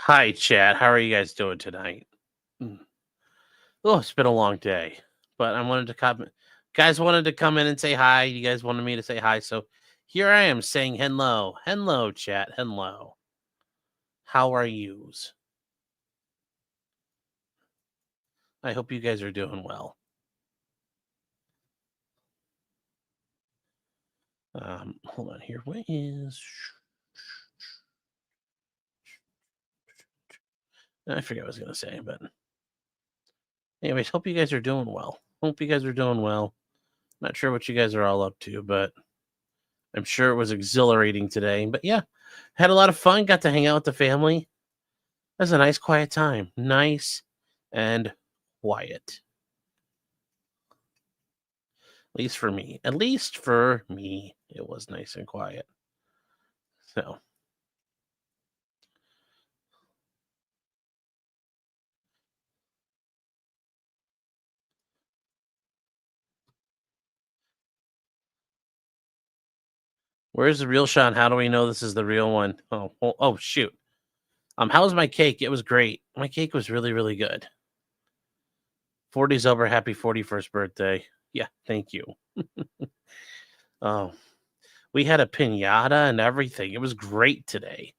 Hi, chat. How are you guys doing tonight? Mm. Oh, it's been a long day, but I wanted to come. Guys wanted to come in and say hi. You guys wanted me to say hi, so here I am saying hello, hello, chat, hello. How are yous? I hope you guys are doing well. Hold on here. What is? I forget what I was gonna say, but anyways, hope you guys are doing well. Hope you guys are doing well. Not sure what you guys are all up to, but I'm sure it was exhilarating today. But yeah, had a lot of fun. Got to hang out with the family. It was a nice, quiet time. Nice and quiet. At least for me. At least for me, it was nice and quiet. So, where's the real Sean? How do we know this is the real one? Oh, shoot. How was my cake? It was great. My cake was really, really good. 40's over. Happy 41st birthday. Yeah, thank you. Oh, we had a piñata and everything. It was great today.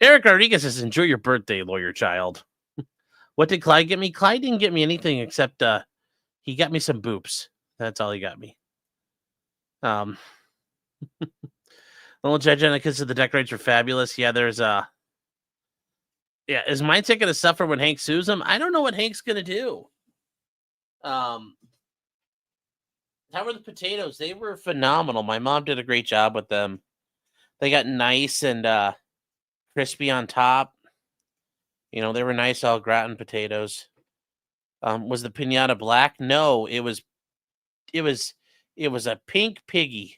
Eric Rodriguez says, "Enjoy your birthday, lawyer child." What did Clyde get me? Clyde didn't get me anything except he got me some boops. That's all he got me. Little Judge said the decorations are fabulous. Yeah, there's yeah, is mindset gonna suffer when Hank sues him? I don't know what Hank's gonna do. How were the potatoes? They were phenomenal. My mom did a great job with them. They got nice and crispy on top. You know, they were nice all gratin potatoes. Was the piñata black? No, it was a pink piggy.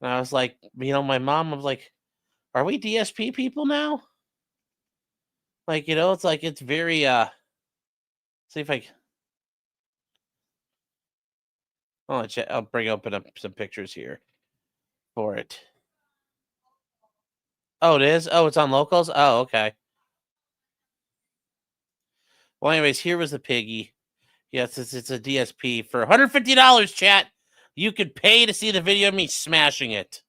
And I was like, my mom was like, "Are we DSP people now?" Like, it's like it's very see if I I'll bring open up some pictures here for it. Oh, it is? Oh, it's on locals? Oh, okay. Well, anyways, here was the piggy. Yes, it's a DSP for $150, chat. You could pay to see the video of me smashing it.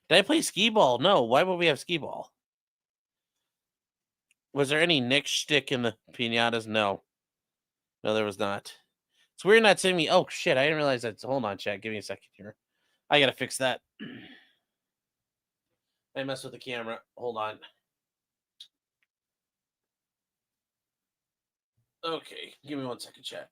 Did I play skee ball? No. Why would we have skee ball? Was there any Nick shtick in the piñatas? No. No, there was not. It's weird not seeing me. Oh, shit. I didn't realize that. Hold on, chat. Give me a second here. I got to fix that. I messed with the camera. Hold on. Okay. Give me 1 second, chat.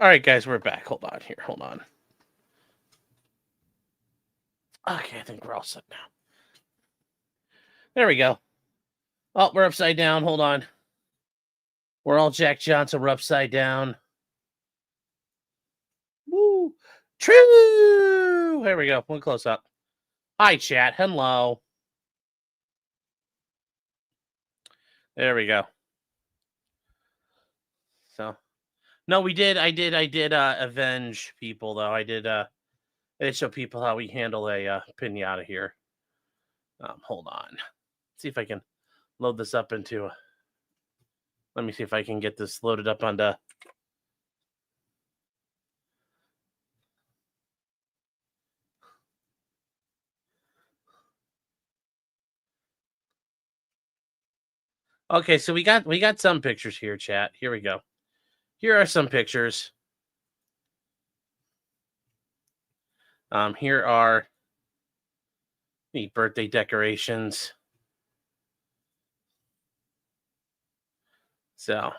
All right, guys, we're back. Hold on here. Hold on. Okay, I think we're all set now. There we go. Oh, we're upside down. Hold on. We're all Jack Johnson. We're upside down. Woo! True! There we go. One close up. Hi, chat. Hello. There we go. So, no, we did. I did avenge people, though. I did show people how we handle a pinata here. Hold on. Let's see if I can load this up into. Let me see if I can get this loaded up onto. Okay, so we got some pictures here, chat. Here we go. Here are some pictures. Here are the birthday decorations. So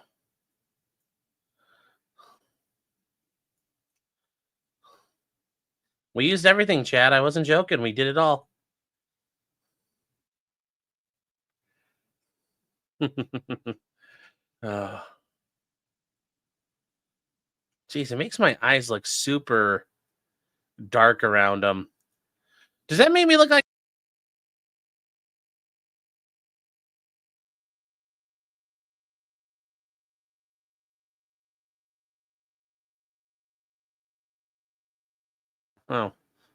we used everything, Chad. I wasn't joking. We did it all. Oh, geez, it makes my eyes look super dark around them. Does that make me look like? Oh,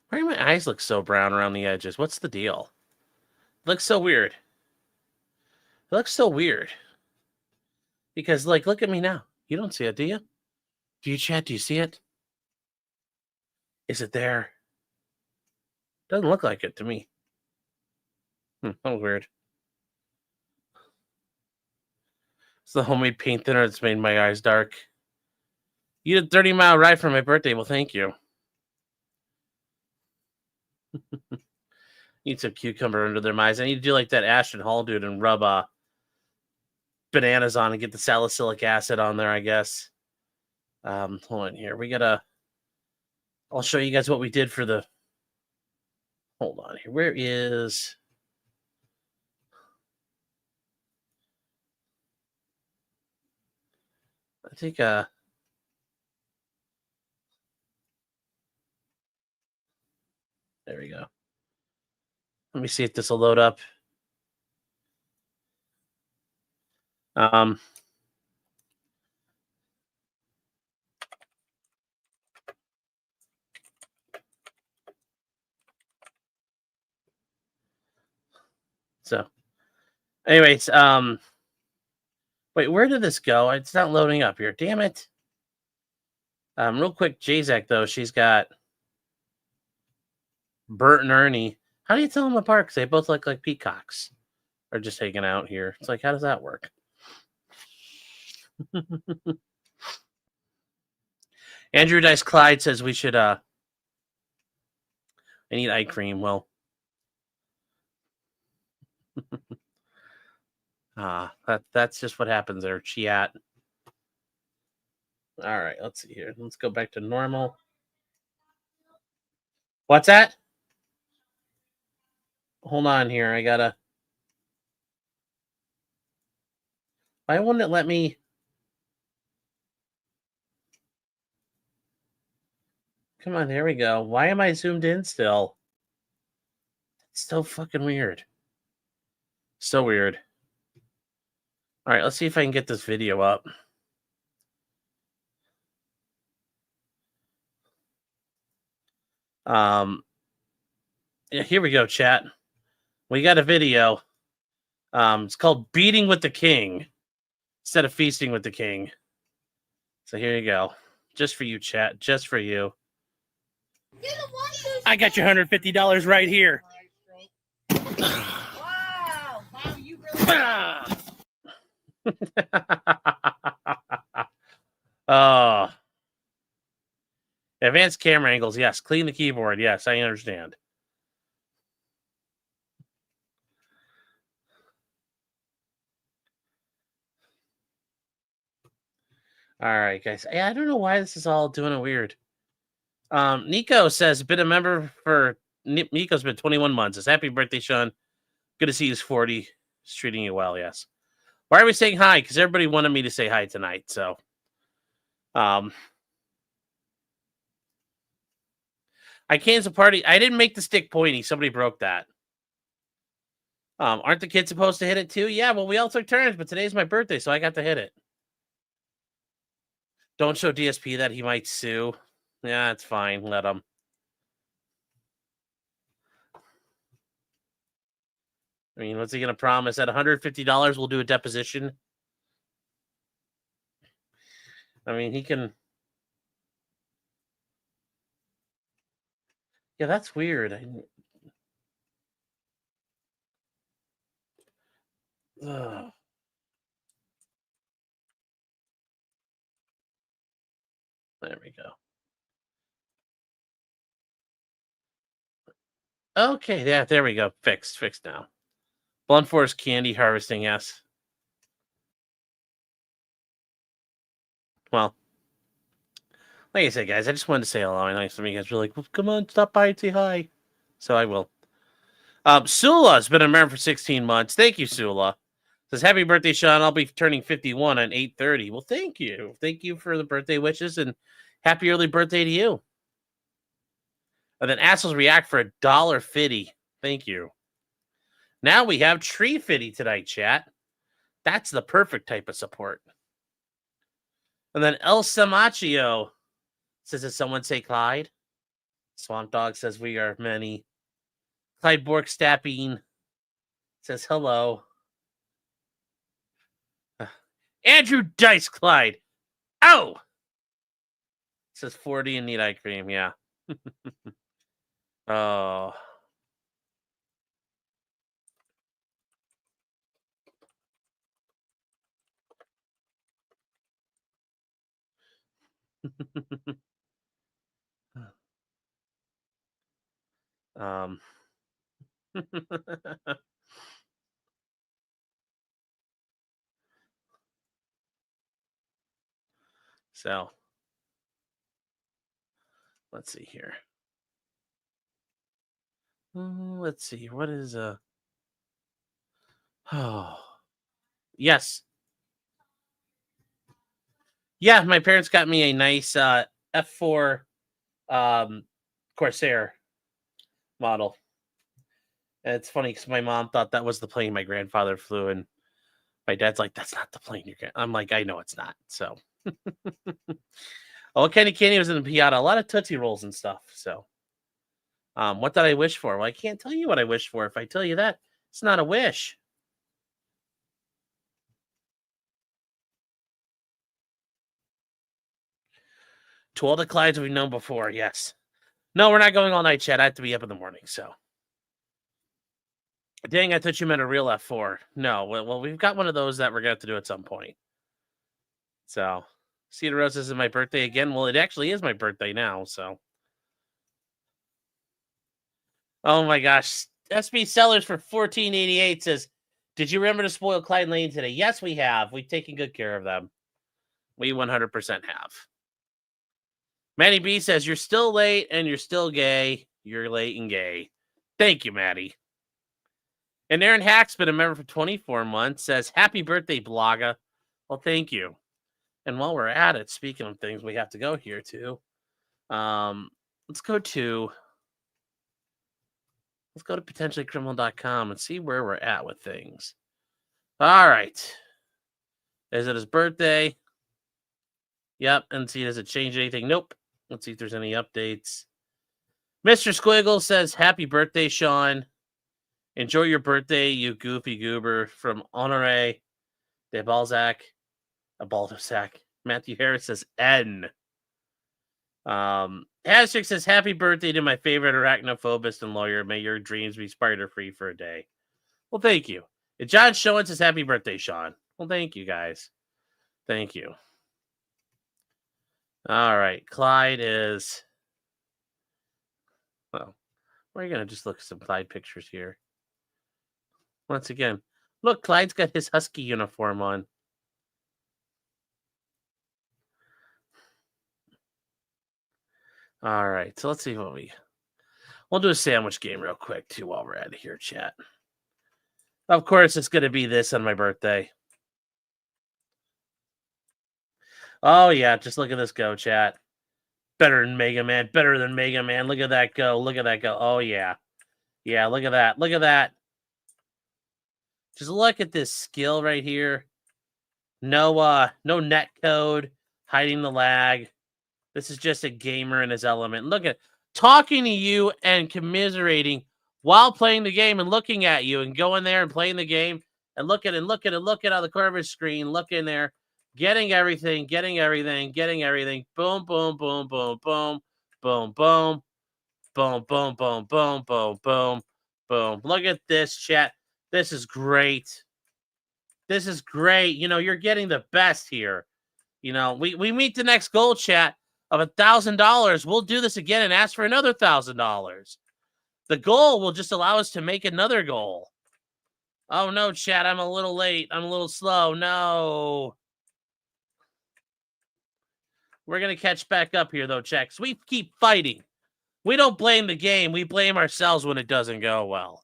why do my eyes look so brown around the edges? What's the deal? It looks so weird. It looks so weird. Because, like, look at me now. You don't see it, do you? Do you, Chad? Do you see it? Is it there? Doesn't look like it to me. That was weird. It's the homemade paint thinner that's made my eyes dark. You did a 30-mile ride for my birthday. Well, thank you. Eat some cucumber under their eyes. I need to do like that Ashton Hall dude and rub bananas on and get the salicylic acid on there, I guess. Hold on here. I'll show you guys what we did for the. Hold on here. Where is. I think there we go. Let me see if this will load up. So anyways, wait, where did this go? It's not loading up here. Damn it. Real quick, Jazek though, she's got Bert and Ernie. How do you tell them apart? Because they both look like peacocks. Or just hanging out here. It's like, how does that work? Andrew Dice Clyde says we should I need eye cream. Well, that's just what happens there, chat. All right, let's see here. Let's go back to normal. What's that? Hold on here. I gotta. Why wouldn't it let me? Come on, there we go. Why am I zoomed in still? It's so fucking weird. So weird. All right, let's see if I can get this video up. Yeah, here we go, chat. We got a video. It's called Beating with the King instead of Feasting with the King. So here you go. Just for you, chat. Just for you. I got your $150 right here. Wow. Wow, you really advanced camera angles, yes. Clean the keyboard, yes, I understand. All right, guys. I don't know why this is all doing it weird. Nico says, been a member for Nico's been 21 months. Says, happy birthday, Sean. Good to see he's 40. He's treating you well, yes. Why are we saying hi? Because everybody wanted me to say hi tonight. So I can't party. I didn't make the stick pointy. Somebody broke that. Aren't the kids supposed to hit it too? Yeah, well, we all took turns, but today's my birthday, so I got to hit it. Don't show DSP that, he might sue. Yeah, it's fine. Let him. I mean, what's he going to promise? At $150, we'll do a deposition? I mean, he can... Yeah, that's weird. There we go. Okay, yeah, there we go. Fixed now. Blunt Force candy harvesting, yes. Well, like I said, guys, I just wanted to say hello. I know some of you guys were like, well, come on, stop by and say hi. So I will. Sula's been a member for 16 months. Thank you, Sula. Says, happy birthday, Sean. I'll be turning 51 on 8/30. Well, thank you. Thank you for the birthday wishes and happy early birthday to you. And then Assholes React for $1.50. Thank you. Now we have Tree Fitty tonight, chat. That's the perfect type of support. And then El Samachio says, did someone say Clyde? Swamp Dog says, we are many. Clyde Borkstapping says, hello. Andrew Dice Clyde. Oh! Says 40 and need eye cream, yeah. Oh. um. So, let's see here. Let's see. What is Oh, yes. Yeah, my parents got me a nice F4 Corsair model. And it's funny because my mom thought that was the plane my grandfather flew, and my dad's like, "That's not the plane you're." I'm like, "I know it's not." So, oh, Kenny Candy was in the Piata. A lot of Tootsie Rolls and stuff. So, what did I wish for? Well, I can't tell you what I wished for. If I tell you that, it's not a wish. To all the Clydes we've known before, yes. No, we're not going all night, Chad. I have to be up in the morning, so. Dang, I thought you meant a real F4. No, well, we've got one of those that we're going to have to do at some point. So, Cedar Rose is my birthday again. Well, it actually is my birthday now, so. Oh my gosh. SB Sellers for $14.88 says, did you remember to spoil Clyde Lane today? Yes, we have. We've taken good care of them. We 100% have. Maddie B says, you're still late and you're still gay. You're late and gay. Thank you, Maddie. And Aaron Hack's been a member for 24 months, says, happy birthday, Blogga. Well, thank you. And while we're at it, speaking of things we have to go here to, let's go to potentiallycriminal.com and see where we're at with things. All right. Is it his birthday? Yep. And see, does it change anything? Nope. Let's see if there's any updates. Mr. Squiggle says, happy birthday, Sean. Enjoy your birthday, you goofy goober. From Honore de Balzac. Matthew Harris says, N. Hashtag says, happy birthday to my favorite arachnophobist and lawyer. May your dreams be spider-free for a day. Well, thank you. And John Schoen says, happy birthday, Sean. Well, thank you, guys. Thank you. All right. Clyde is... Well, we're going to just look at some Clyde pictures here. Once again, look, Clyde's got his Husky uniform on. All right. So let's see what we'll do a sandwich game real quick, too, while we're out of here, chat. Of course, it's going to be this on my birthday. Oh, yeah. Just look at this go, chat. Better than Mega Man. Better than Mega Man. Look at that go. Look at that go. Oh, yeah. Yeah, look at that. Look at that. Just look at this skill right here. No net code. Hiding the lag. This is just a gamer in his element. Look at talking to you and commiserating while playing the game and looking at you and going there and playing the game and look at on the corner of his screen, look in there, getting everything. Boom, boom, boom, boom, boom, boom, boom, boom, boom, boom, boom, boom, boom, boom. Look at this, chat. This is great. This is great. You know, you're getting the best here. You know, we meet the next goal, chat. of $1,000. We'll do this again and ask for another $1,000. The goal will just allow us to make another goal. Oh, no, chat. I'm a little late. I'm a little slow. No. We're going to catch back up here, though, chat. So we keep fighting. We don't blame the game. We blame ourselves when it doesn't go well.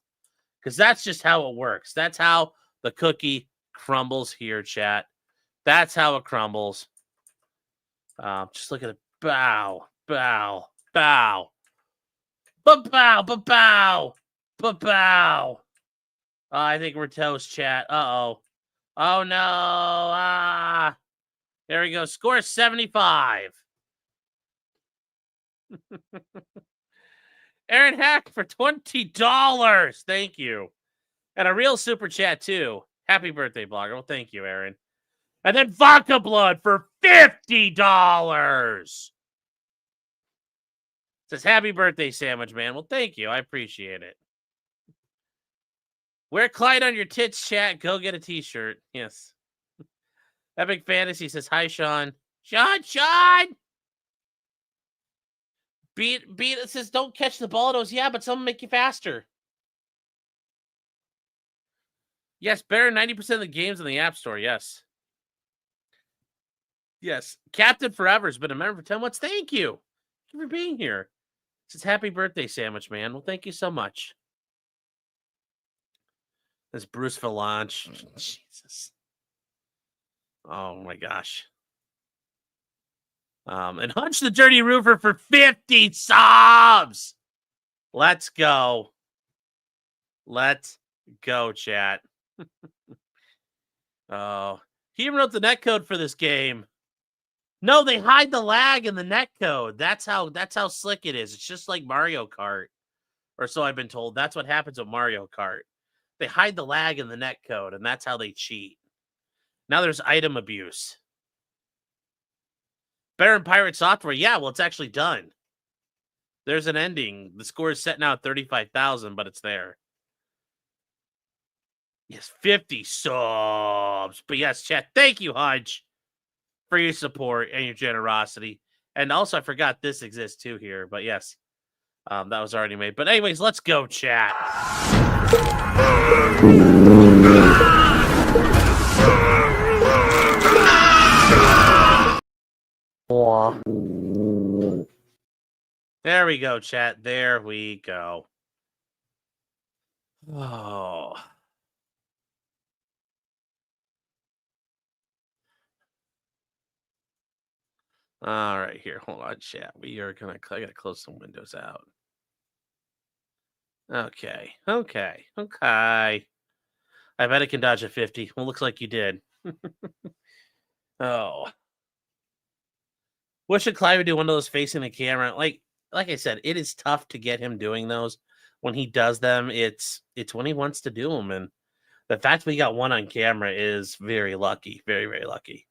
Because that's just how it works. That's how the cookie crumbles here, chat. That's how it crumbles. Just look at it. Bow, bow, bow. Ba-bow, ba-bow, ba-bow. I think we're toast, chat. Uh-oh. Oh, no. Ah. There we go. Score 75. Aaron Hack for $20. Thank you. And a real super chat, too. Happy birthday, blogger. Well, thank you, Aaron. And then Vodka Blood for $50. Says, happy birthday, Sandwich Man. Well, thank you. I appreciate it. Wear Clyde on your tits, chat. Go get a t-shirt. Yes. Epic Fantasy says, hi, Sean. Sean! Beat it says, don't catch the ball. Those, yeah, but some make you faster. Yes, better 90% of the games in the App Store. Yes. Yes. Captain Forever has been a member for 10 months. Thank you. Thank you for being here. It says, happy birthday, Sandwich Man. Well, thank you so much. This Bruce Valanche. Jesus. Oh, my gosh. And Hunch the Dirty Roofer for 50 subs. Let's go. Let's go, chat. Oh, he wrote the netcode for this game. No, they hide the lag in the netcode. That's how slick it is. It's just like Mario Kart, or so I've been told. That's what happens with Mario Kart. They hide the lag in the netcode, and that's how they cheat. Now there's item abuse. Baron Pirate Software. Yeah, well, it's actually done. There's an ending. The score is set now at 35,000, but it's there. Yes, 50 subs. But yes, chat, thank you, Hodge, for your support and your generosity. And also, I forgot this exists too here. But yes, that was already made. But anyways, let's go, chat. There we go, chat. There we go. Oh. All right, here. Hold on, chat. I gotta close some windows out. Okay. I bet I can dodge a 50. Well, looks like you did. Oh. What should Clive do one of those facing the camera? Like I said, it is tough to get him doing those. When he does them, it's when he wants to do them. And the fact we got one on camera is very lucky. Very, very lucky.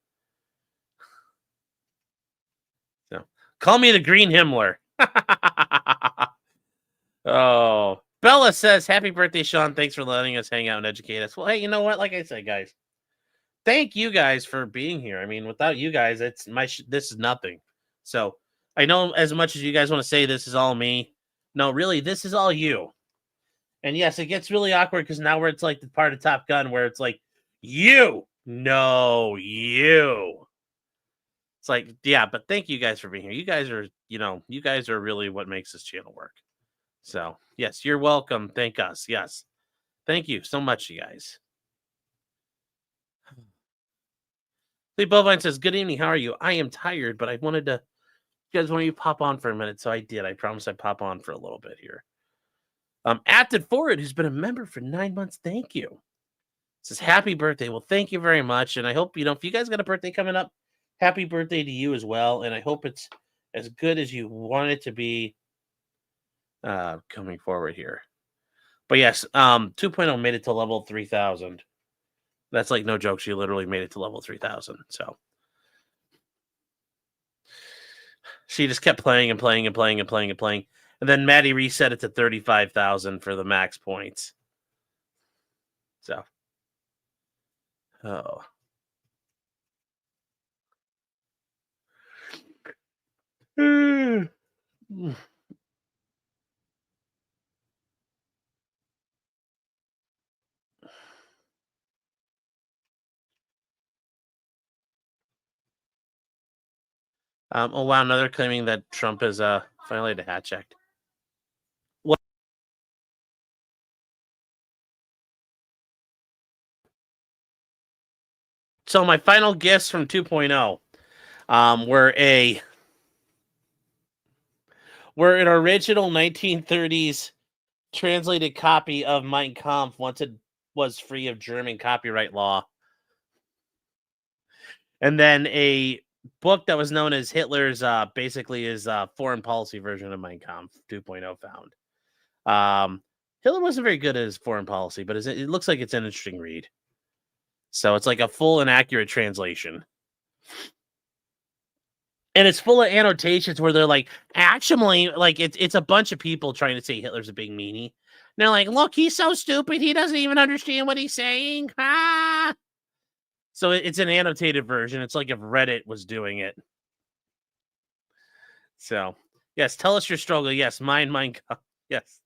So call me the Green Himmler. Oh. Bella says, happy birthday, Sean. Thanks for letting us hang out and educate us. Well, hey, you know what? Like I said, guys, thank you guys for being here. I mean, without you guys, it's this is nothing. So I know as much as you guys want to say this is all me. No, really, this is all you. And yes, it gets really awkward because now it's like the part of Top Gun where it's like, you. No, you. It's like, yeah, but thank you guys for being here. You guys are really what makes this channel work. So, yes, you're welcome. Thank us. Yes. Thank you so much, you guys. Lee Bovine says, good evening. How are you? I am tired, but I wanted to, you guys want you to pop on for a minute. So I did. I promise I'd pop on for a little bit here. Acted Forward, who's been a member for 9 months. Thank you. Says, happy birthday. Well, thank you very much. And I hope, if you guys got a birthday coming up, happy birthday to you as well. And I hope it's as good as you want it to be coming forward here. But yes, 2.0 made it to level 3,000. That's like no joke. She literally made it to level 3,000. So she just kept playing and playing and playing and playing and playing. And then Maddie reset it to 35,000 for the max points. So, oh. Oh wow, another claiming that Trump is violated the Hatch Act. What? So my final gifts from 2.0 were an original 1930s translated copy of Mein Kampf once it was free of German copyright law, and then a book that was known as Hitler's basically his foreign policy version of Mein Kampf 2.0 found. Hitler wasn't very good at his foreign policy, but it looks like it's an interesting read. So it's like a full and accurate translation. And it's full of annotations where they're like, actually, like it's a bunch of people trying to say Hitler's a big meanie. And they're like, look, he's so stupid, he doesn't even understand what he's saying. Ah! So it's an annotated version. It's like if Reddit was doing it. So yes, tell us your struggle. Yes, mine. Yes,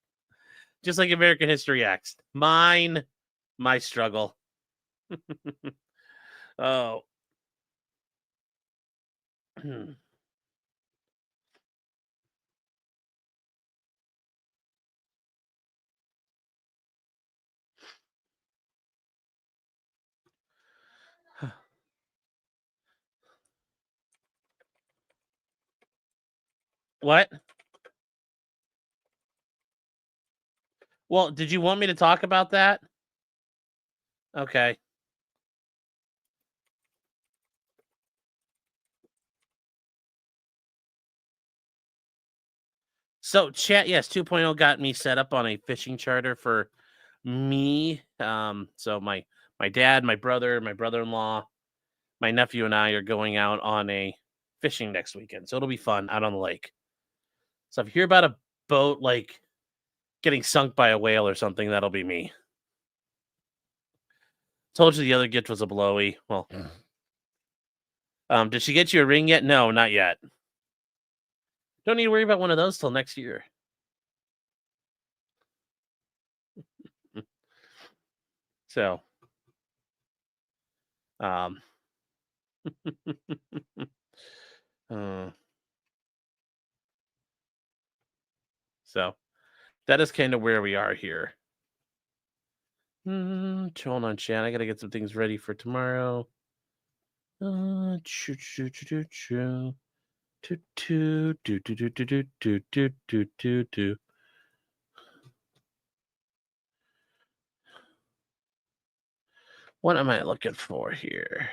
just like American History X. Mine, my struggle. Oh. What? Well, did you want me to talk about that? Okay. So chat, yes, 2.0 got me set up on a fishing charter for me. So my dad, my brother, my brother-in-law, my nephew, and I are going out on a fishing next weekend. So it'll be fun out on the lake. So if you hear about a boat like getting sunk by a whale or something, that'll be me. Told you the other gift was a blowy. Well, did she get you a ring yet? No, not yet. Don't need to worry about one of those till next year. So, um, uh, so that is kind of where we are here. Hold on, chat. I gotta get some things ready for tomorrow. Choo choo choo choo choo choo do do do do do do do do do. What am I looking for here?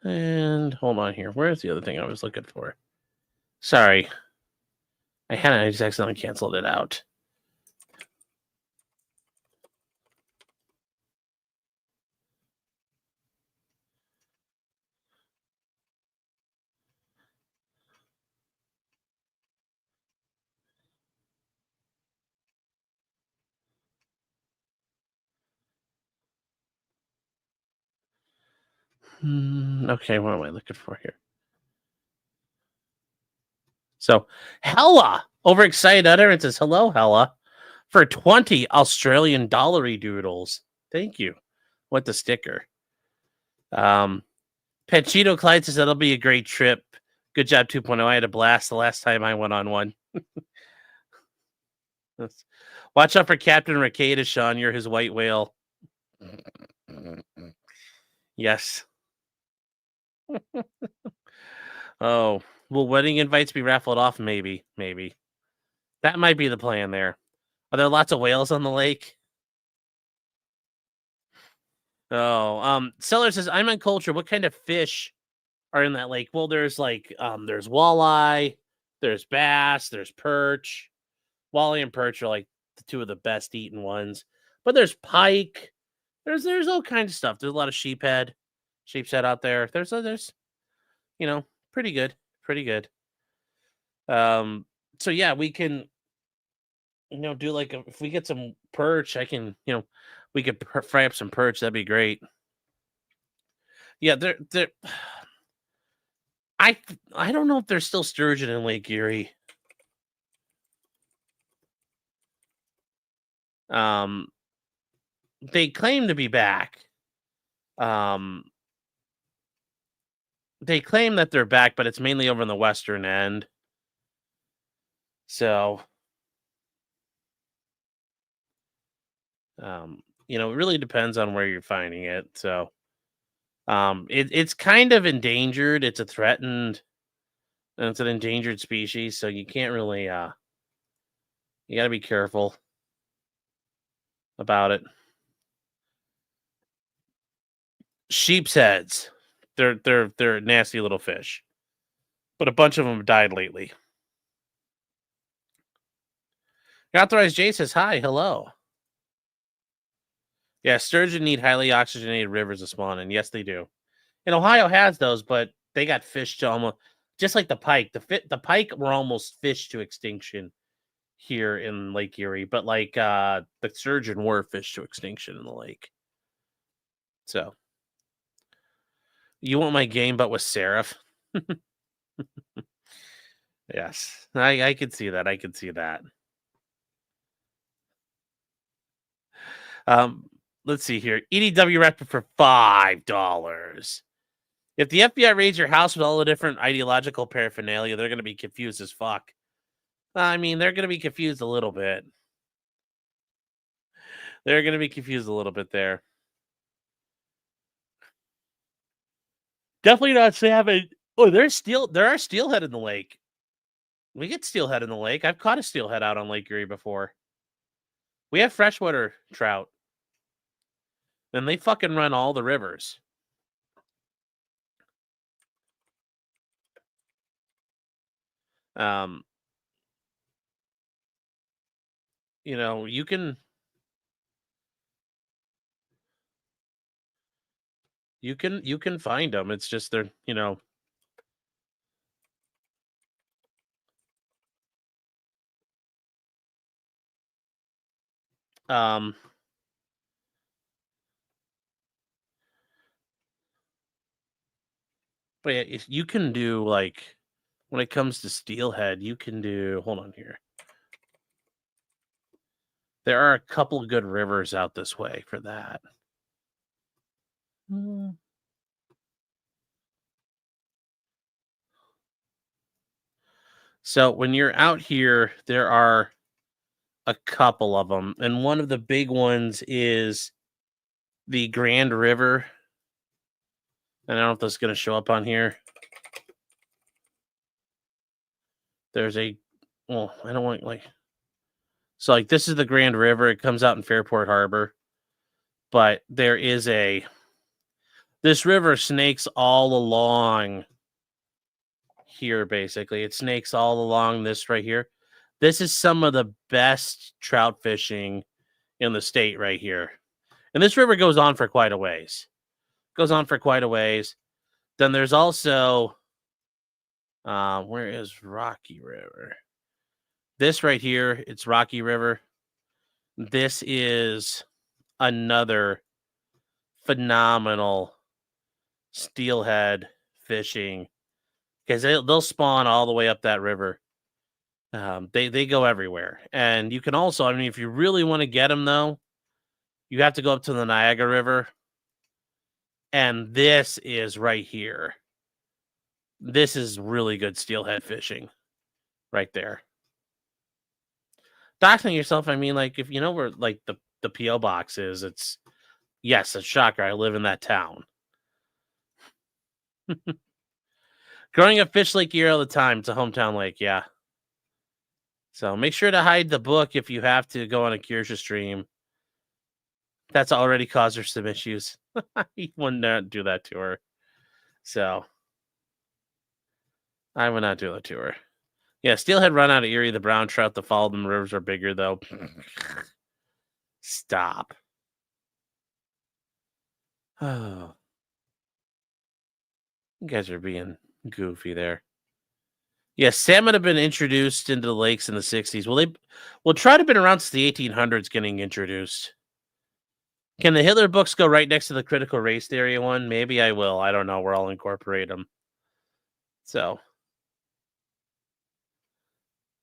And hold on here. Where's the other thing I was looking for? Sorry. I just accidentally canceled it out. Okay, what am I looking for here? So, Hella, overexcited utterances. Hello, Hella, for 20 Australian dollary doodles. Thank you. What the sticker? Panchito Clyde says that'll be a great trip. Good job, 2.0. I had a blast the last time I went on one. Watch out for Captain Ricada, Sean. You're his white whale. Yes. Oh, will wedding invites be raffled off? Maybe. That might be the plan there. Are there lots of whales on the lake? Oh, Seller says, I'm on culture. What kind of fish are in that lake? Well, there's there's walleye, there's bass, there's perch. Walleye and perch are like the two of the best eaten ones. But there's pike. There's all kinds of stuff. There's a lot of sheephead out there. There's pretty good. So yeah, we can do if we get some perch, I can we could fry up some perch. That'd be great. Yeah, they're I I don't know if there's still sturgeon in Lake Erie. Um, they claim to be back. Um, they claim that they're back, but it's mainly over in the western end. So, it really depends on where you're finding it. So, it's kind of endangered. It's a threatened, and it's an endangered species. So you can't really, you got to be careful about it. Sheep's heads, they're nasty little fish, but a bunch of them died lately. Authorized J says hi, hello. Yeah, sturgeon need highly oxygenated rivers to spawn in. Yes, they do. And Ohio has those, but they got fished to almost just like the pike. The pike were almost fished to extinction here in Lake Erie, but like the sturgeon were fished to extinction in the lake. So you want my game, but with Seraph? Yes, I could see that. I could see that. Um, let's see here. EDW Raptor for $5. If the FBI raids your house with all the different ideological paraphernalia, they're going to be confused as fuck. I mean, they're going to be confused a little bit. They're going to be confused a little bit there. Definitely not salmon. Oh, there are steelhead in the lake. We get steelhead in the lake. I've caught a steelhead out on Lake Erie before. We have freshwater trout. And they fucking run all the rivers. Um, you can find them. It's just they're, um but yeah, you can do like when it comes to steelhead, you can do hold on here. There are a couple of good rivers out this way for that. So when you're out here, there are a couple of them, and one of the big ones is the Grand River. And I don't know if that's going to show up on here. There's I don't want so this is the Grand River. It comes out in Fairport Harbor, but there is this river snakes all along here. Basically, it snakes all along this right here. This is some of the best trout fishing in the state right here. And this river goes on for quite a ways. Then there's also, where is Rocky River? This right here, it's Rocky River. This is another phenomenal steelhead fishing because they'll spawn all the way up that river. They go everywhere. And you can also, I mean, if you really want to get them, though, you have to go up to the Niagara River. And this is right here. This is really good steelhead fishing right there. Doxing yourself, I mean, like, if you know where, like, the P.O. box is, it's, yes, a shocker. I live in that town. Growing up Fish Lake Erie all the time. It's a hometown lake, yeah. So make sure to hide the book if you have to go on a Kirsha stream. That's already caused her some issues. He would not do that to her. So I would not do that to her. Yeah, steelhead run out of Erie. The brown trout that follow them rivers are bigger, though. Stop. Oh. You guys are being goofy there. Yes, salmon have been introduced into the lakes in the 60s. Well, trout have been around since the 1800s getting introduced. Can the Hitler books go right next to the critical race theory one? Maybe I will. I don't know. We're all incorporate them. So,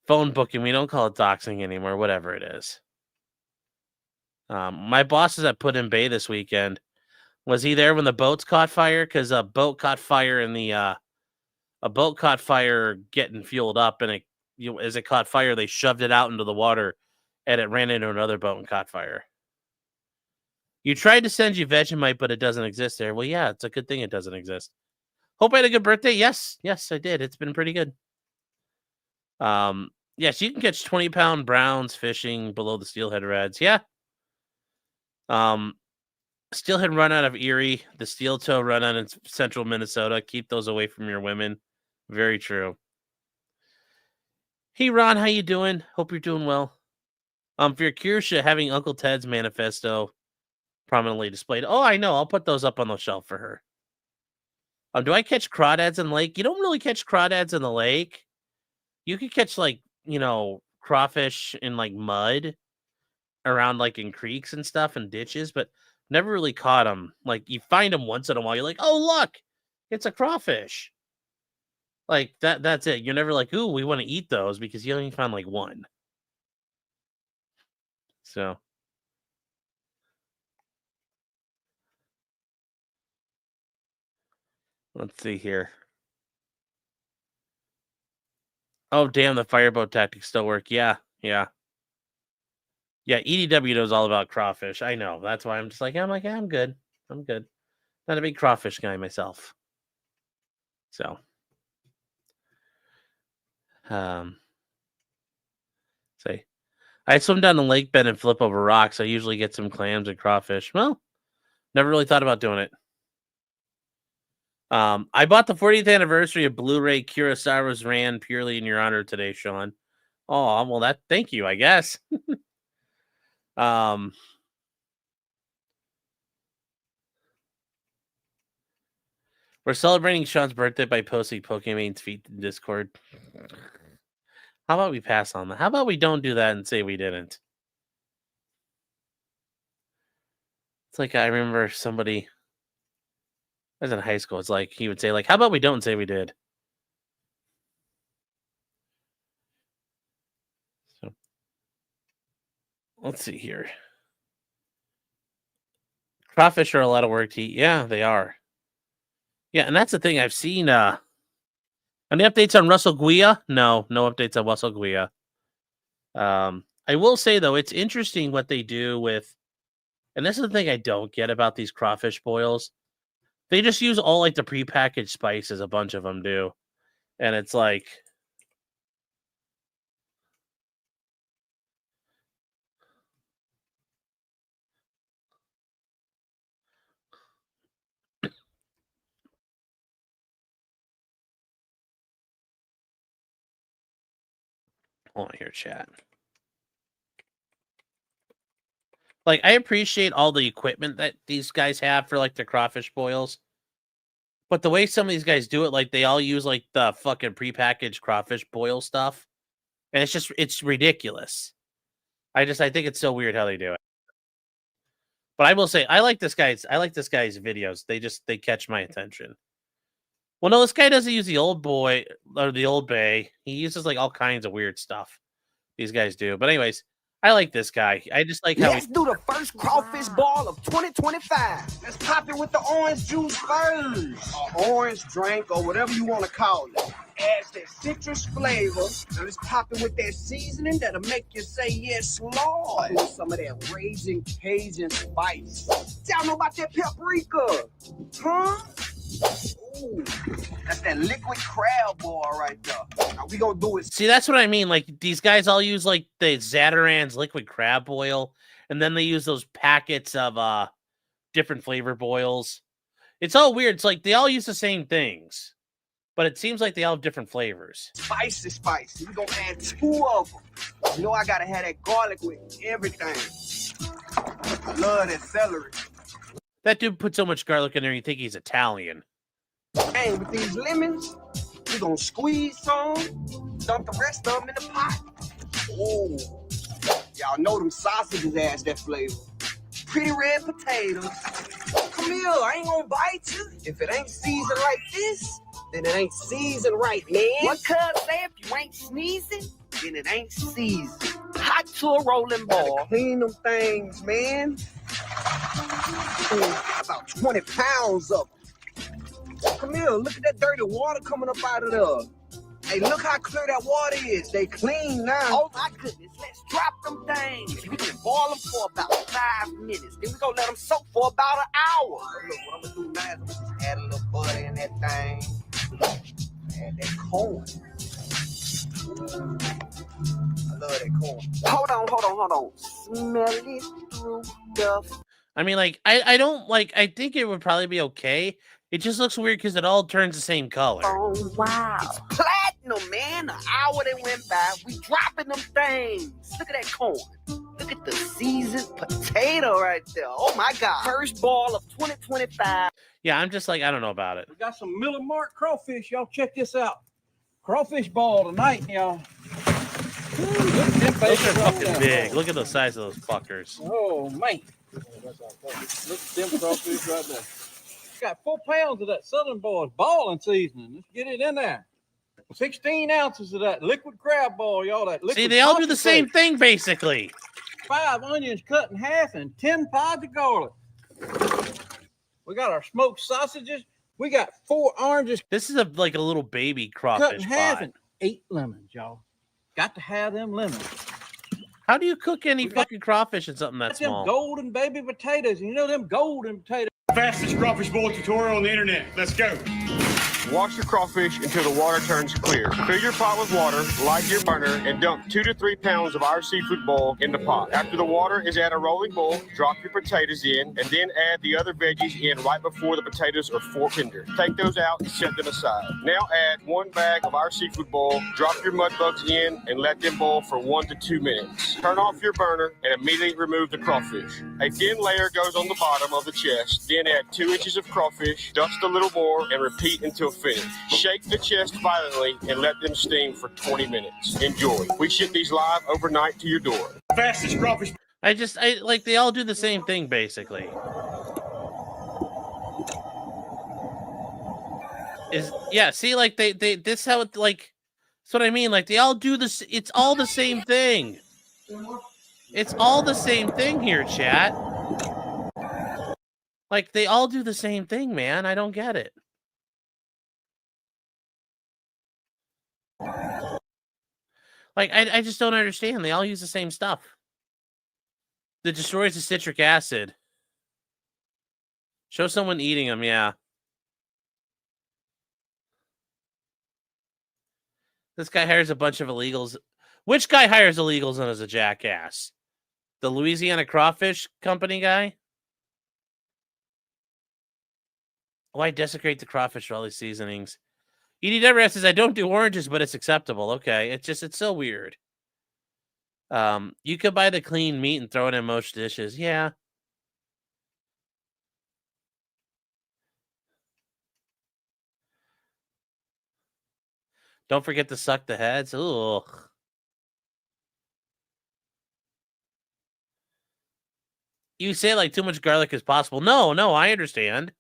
phone booking. We don't call it doxing anymore. Whatever it is. My boss is at Put in Bay this weekend. Was he there when the boats caught fire? Because a boat caught fire in the a boat caught fire getting fueled up, and as it caught fire, they shoved it out into the water, and it ran into another boat and caught fire. You tried to send you Vegemite, but it doesn't exist there. Well, yeah, it's a good thing it doesn't exist. Hope I had a good birthday. Yes, I did. It's been pretty good. Yes, you can catch 20-pound browns fishing below the steelhead reds. Yeah. Steelhead run out of Erie, the steel toe run out in central Minnesota. Keep those away from your women. Very true. Hey Ron, how you doing? Hope you're doing well. For your Kirsha, having Uncle Ted's manifesto prominently displayed. Oh, I know. I'll put those up on the shelf for her. Do I catch crawdads in the lake? You don't really catch crawdads in the lake. You could catch crawfish in mud around in creeks and stuff and ditches, but never really caught them. You find them once in a while. You're like, oh, look, it's a crawfish. That's it. You're never like, ooh, we want to eat those, because you only found one. So. Let's see here. Oh, damn, the fireboat tactics still work. Yeah. Yeah, EDW knows all about crawfish. I know. That's why I'm just I'm good. I'm good. Not a big crawfish guy myself. So. Say, I swim down the lake bed and flip over rocks. I usually get some clams and crawfish. Well, never really thought about doing it. I bought the 40th anniversary of Blu-ray Kurosawa's Ran purely in your honor today, Sean. Oh, well, thank you, I guess. We're celebrating Sean's birthday by posting Pokemon's feet in Discord. How about we pass on that? How about we don't do that and say we didn't? It's I remember somebody, I was in high school, it's he would say how about we don't say we did? So, let's see here. Crawfish are a lot of work to eat. Yeah, they are. Yeah, and that's the thing. I've seen any updates on Russell Guia? No updates on Russell Guia. I will say though, it's interesting what they do with, and this is the thing I don't get about these crawfish boils. They just use all the prepackaged spices, a bunch of them do. And it's hold on here, chat. I appreciate all the equipment that these guys have for the crawfish boils. But the way some of these guys do it, they all use the fucking prepackaged crawfish boil stuff. And it's ridiculous. I think it's so weird how they do it. But I will say, I like this guy's videos. They catch my attention. Well, no, this guy doesn't use the old boy or the old bay. He uses all kinds of weird stuff. These guys do. But anyways, I like this guy. I just like how Let's do the first crawfish ball of 2025. Let's pop it with the orange juice first. Or orange drink, or whatever you want to call it. Adds that citrus flavor. And let's pop it with that seasoning that'll make you say, yes, Lord. With some of that raging Cajun spice. Y'all know about that paprika? Huh? Ooh, that's that liquid crab ball right there. Now we gonna do it. See, that's what I mean. These guys all use the Zatarain's liquid crab boil, and then they use those packets of different flavor boils. It's all weird. It's they all use the same things, but it seems like they all have different flavors. Spicy. We gonna add 2 of them. You know I gotta have that garlic with everything. I love that celery. That dude put so much garlic in there, you think he's Italian. Hey, with these lemons, we're gonna squeeze some, dump the rest of them in the pot. Oh, y'all know them sausages adds that flavor. pretty red potatoes. Come here, I ain't gonna bite you. If it ain't seasoned like this, then it ain't seasoned right, man. What cuz say if you ain't sneezing, then it ain't seasoned. Hot to a rolling ball. Clean them things, man. About 20 pounds of them. Come here, look at that dirty water coming up out of there. Hey, look how clear that water is. They clean now. Oh, my goodness. Let's drop them things. We can boil them for about 5 minutes. Then we gonna let them soak for about an hour. Look, what I'm gonna do now is I'm gonna just add a little butter in that thing. Add that corn. I love that corn. Hold on. Smell it through the... I mean, like, I don't, like, I think it would probably be okay. It just looks weird because it all turns the same color. Oh, wow. It's platinum, man. An hour that went by. We dropping them things. Look at that corn. Look at the seasoned potato right there. Oh, my God. First ball of 2025. Yeah, I'm just like, I don't know about it. We got some Miller Mark crawfish. Y'all check this out. Crawfish ball tonight, y'all. Those are fucking big. Look at the size of those fuckers. Oh, man. Look at them crawfish right there. Got 4 pounds of that Southern Boys balling seasoning. Let's get it in there. 16 ounces of that liquid crab ball, y'all. That liquid. See, they all do the same thing, basically. 5 onions cut in half and 10 pods of garlic. We got our smoked sausages. We got 4 oranges. This is like a little baby cut crawfish in half pot. and 8 lemons, y'all. Got to have them lemons. How do you cook any fucking crawfish in something that Got them small? golden baby potatoes. You know them golden potatoes. Fastest crawfish boil tutorial on the internet. Let's go. Wash your crawfish until the water turns clear. Fill your pot with water, light your burner, and dump 2 to 3 pounds of our seafood boil in the pot. After the water is at a rolling boil, drop your potatoes in, and then add the other veggies in right before the potatoes are 4 tender. Take those out and set them aside. Now add 1 bag of our seafood boil, drop your mud bugs in, and let them boil for 1 to 2 minutes. Turn off your burner and immediately remove the crawfish. A thin layer goes on the bottom of the chest, then add 2 inches of crawfish, dust a little more, and repeat until finished. Shake the chest violently and let them steam for 20 minutes. Enjoy. We ship these live overnight to your door. Fastest crawfish. I like, they all do the same thing, basically. See, like, this how it, like, that's what I mean. Like, they all do this. It's all the same thing. It's all the same thing here, chat. Like, they all do the same thing, man. I don't get it. Like, I just don't understand. They all use the same stuff. That destroys the citric acid. Show someone eating them, yeah. This guy hires a bunch of illegals. Which guy hires illegals and is a jackass? The Louisiana Crawfish Company guy? Why desecrate the crawfish for all these seasonings? EDW says, I don't do oranges, but it's acceptable. Okay, it's so weird. You could buy the clean meat and throw it in most dishes. Yeah. Don't forget to suck the heads. Ugh. You say like too much garlic as possible. No, I understand.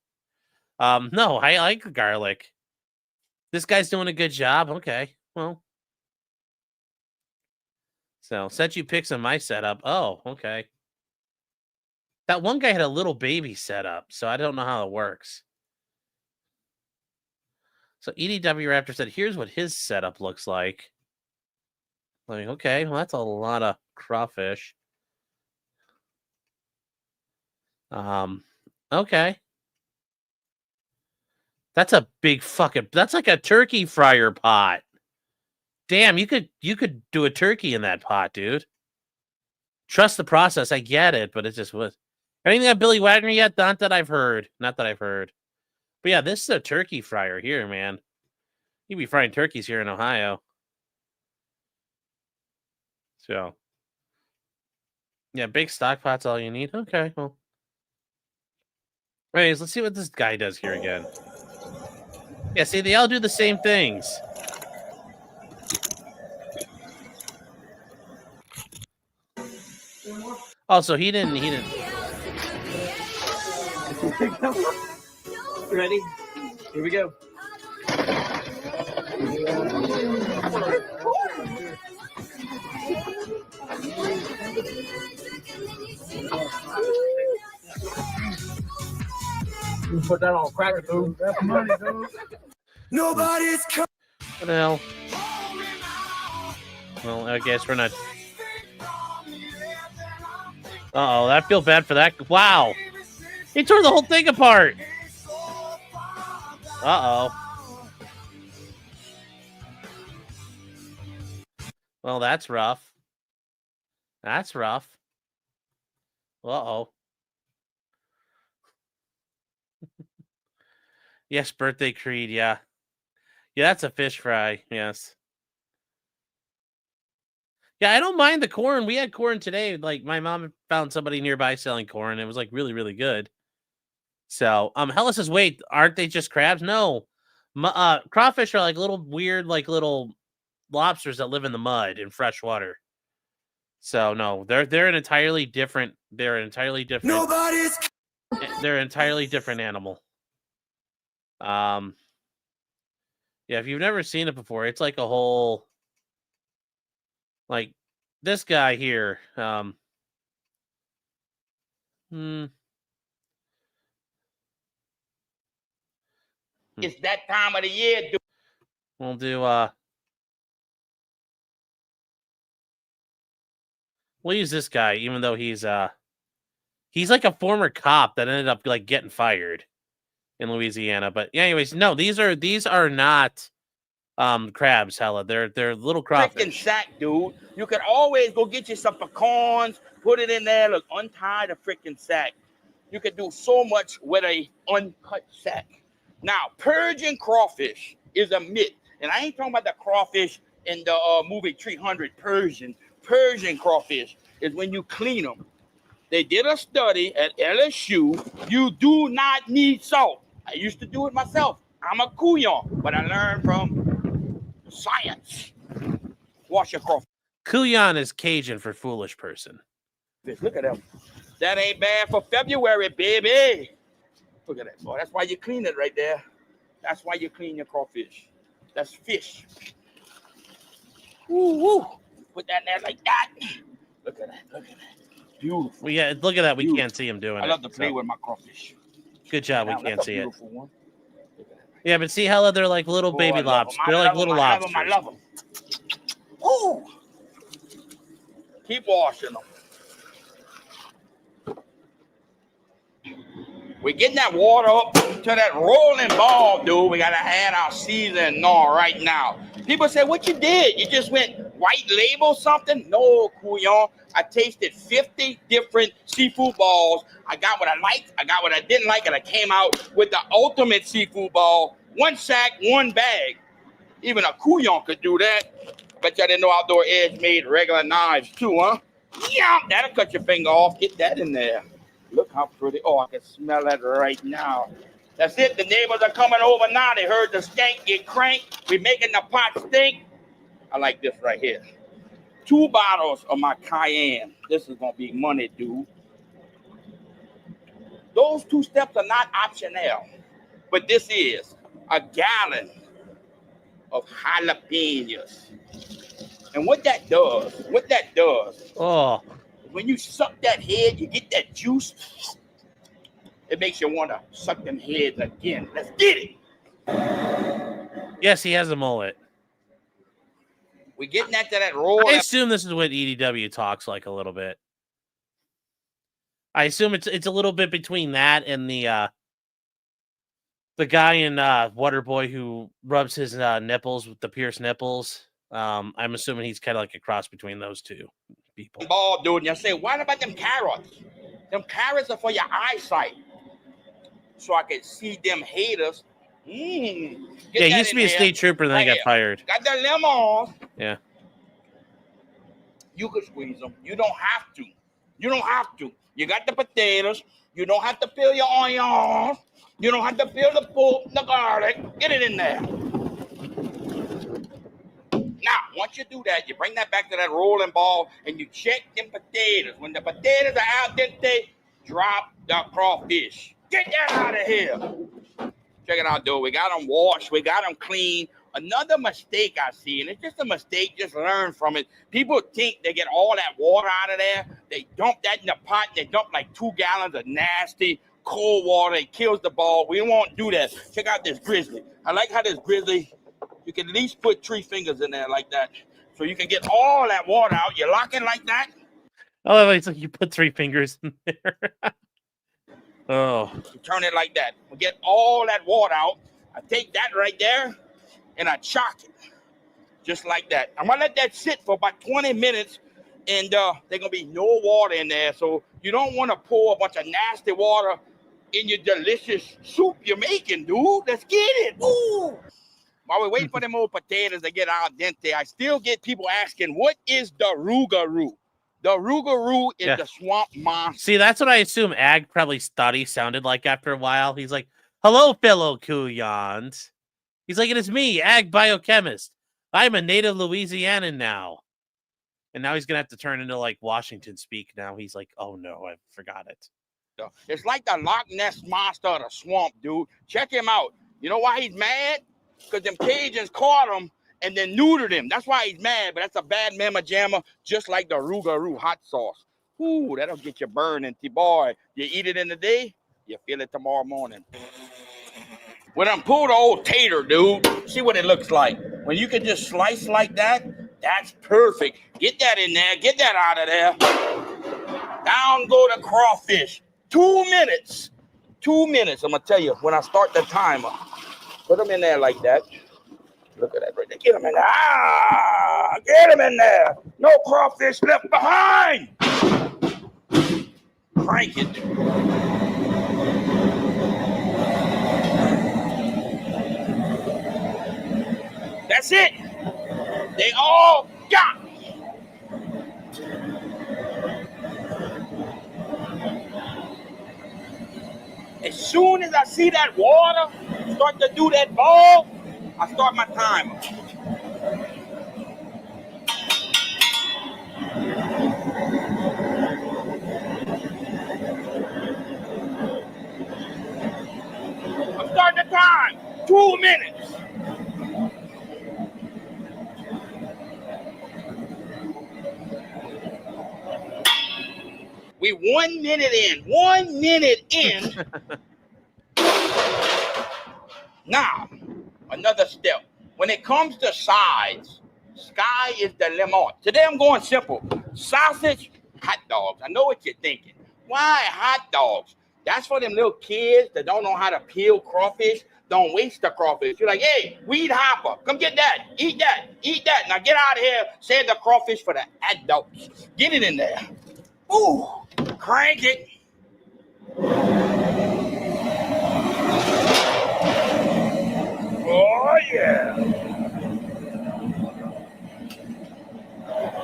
No, I like garlic. This guy's doing a good job. Okay, well. So, sent you pics of my setup. Oh, okay. That one guy had a little baby setup, so I don't know how it works. So, EDW Raptor said, here's what his setup looks like. Like, okay, well, that's a lot of crawfish. Okay. That's a big fucking, that's like a turkey fryer pot. Damn, you could do a turkey in that pot, dude. Trust the process. I get it, but it just was. Anything on Billy Wagner yet? Not that I've heard. But yeah, this is a turkey fryer here, man. You'd be frying turkeys here in Ohio. So, yeah, big stock pot's all you need. Okay, well. Anyways, let's see what this guy does here again. Yeah, see, they all do the same things. Also, he didn't. Ready? Here we go. You put that on cracker, dude. That's money, dude. Nobody's coming. What the hell? Well, I guess we're not. Uh-oh, I feel bad for that. Wow. He tore the whole thing apart. Uh-oh. Well, that's rough. That's rough. Uh-oh. Yes, birthday Creed, yeah. Yeah, that's a fish fry, yes. Yeah, I don't mind the corn. We had corn today. Like, my mom found somebody nearby selling corn. It was, like, really, really good. So, Hella says, wait, aren't they just crabs? No. Crawfish are, like, little weird, like, little lobsters that live in the mud in fresh water. So, no, they're an entirely different, they're an entirely different animal. Yeah, if you've never seen it before, it's like a whole, like this guy here. It's that time of the year, dude. We'll do we'll use this guy, even though he's like a former cop that ended up like getting fired in Louisiana. But yeah, anyways, no, these are not crabs, Hella. They're little crawfish. Freaking sack, dude. You can always go get you some pecans, put it in there, look, untie the freaking sack. You can do so much with a uncut sack. Now, purging crawfish is a myth. And I ain't talking about the crawfish in the movie 300, Persian. Persian crawfish is when you clean them. They did a study at LSU. You do not need salt. I used to do it myself. I'm a couillon, but I learned from science. Wash your crawfish. Couillon is Cajun for foolish person. Look at that. That ain't bad for February, baby. Look at that, boy. That's why you clean it right there. That's why you clean your crawfish. That's fish. Woo, woo. Put that in there like that. Look at that. Look at that. Beautiful. Yeah, look at that. We can't see him doing it. I love to play with my crawfish. Good job. We can't see it. One. Yeah, but see, Hella, they're like little baby lobsters. They're like little lobsters. I love them. Ooh. Keep washing them. We're getting that water up to that rolling ball, dude. We got to add our seasoning on right now. People say, what you did? You just went white label something? No, couillon. I tasted 50 different seafood balls. I got what I liked. I got what I didn't like. And I came out with the ultimate seafood ball. One sack, one bag. Even a couillon could do that. Bet y'all didn't know Outdoor Edge made regular knives too, huh? Yeah, that'll cut your finger off. Get that in there. Look how pretty. Oh, I can smell that right now. That's it. The neighbors are coming over now. They heard the skank get cranked. We're making the pot stink. I like this right here. 2 bottles of my cayenne. This is going to be money, dude. Those 2 steps are not optional. But this is a gallon of jalapenos. And what that does, Oh, when you suck that head, you get that juice. It makes you want to suck them heads again. Let's get it. yes, he has a mullet. We're getting that to that roll. I assume this is what EDW talks like a little bit. I assume it's a little bit between that and the guy in Waterboy who rubs his nipples with the pierced nipples. I'm assuming he's kind of like a cross between those two people. Ball, dude. And you say, what about them carrots? Them carrots are for your eyesight. So I can see them haters. Yeah, he used to be a state trooper and then got fired. Got the lemons. Yeah. You could squeeze them. You don't have to. You got the potatoes. You don't have to peel your onions. You don't have to peel the pork, the garlic. Get it in there. Now, once you do that, you bring that back to that rolling ball and you check them potatoes. When the potatoes are al dente, drop the crawfish. Get that out of here. Check it out, dude. We got them washed. We got them clean. Another mistake I see, and it's just a mistake, just learn from it. People think they get all that water out of there. They dump that in the pot. They dump like 2 gallons of nasty cold water. It kills the ball. We won't do that. Check out this grizzly. I like how this grizzly, you can at least put 3 fingers in there like that. So you can get all that water out. You lock it like that. Oh, it's like you put 3 fingers in there. Oh. You turn it like that. We get all that water out. I take that right there and I chock it. Just like that. I'm gonna let that sit for about 20 minutes and there's gonna be no water in there. So you don't want to pour a bunch of nasty water in your delicious soup you're making, dude. Let's get it. Ooh. While we're waiting for them old potatoes to get al dente, I still get people asking, what is the rougarou? The rougarou is the swamp monster. See, that's what I assume Ag probably thought he sounded like after a while. He's like, hello, fellow Kuyans. He's like, it is me, Ag Biochemist. I'm a native Louisianan now. And now he's going to have to turn into like Washington speak now. He's like, oh no, I forgot it. It's like the Loch Ness monster of the swamp, dude. Check him out. You know why he's mad? Because them Cajuns caught him and then neutered him. That's why he's mad, but that's a bad mamma jamma, just like the rougarou hot sauce. Ooh, that'll get you burning, boy. You eat it in the day, you feel it tomorrow morning. When I'm pulled the old tater, dude, see what it looks like. When you can just slice like that, that's perfect. Get that in there, get that out of there. Down go the crawfish. 2 minutes. 2 minutes, I'm gonna tell you, when I start the timer. Put them in there like that. Look at that right there. Get them in there. Ah, get them in there. No crawfish left behind. Crank it. That's it. They all got. As soon as I see that water start to do that ball, I start my timer. I'm starting the time. 2 minutes. We 1 minute in. 1 minute in. Now, another step. When it comes to sides, sky is the limit. Today I'm going simple. Sausage, hot dogs. I know what you're thinking. Why hot dogs? That's for them little kids that don't know how to peel crawfish. Don't waste the crawfish. You're like, hey, weed hopper. Come get that. Eat that. Eat that. Now get out of here. Save the crawfish for the adults. Get it in there. Ooh, crank it. Oh, yeah.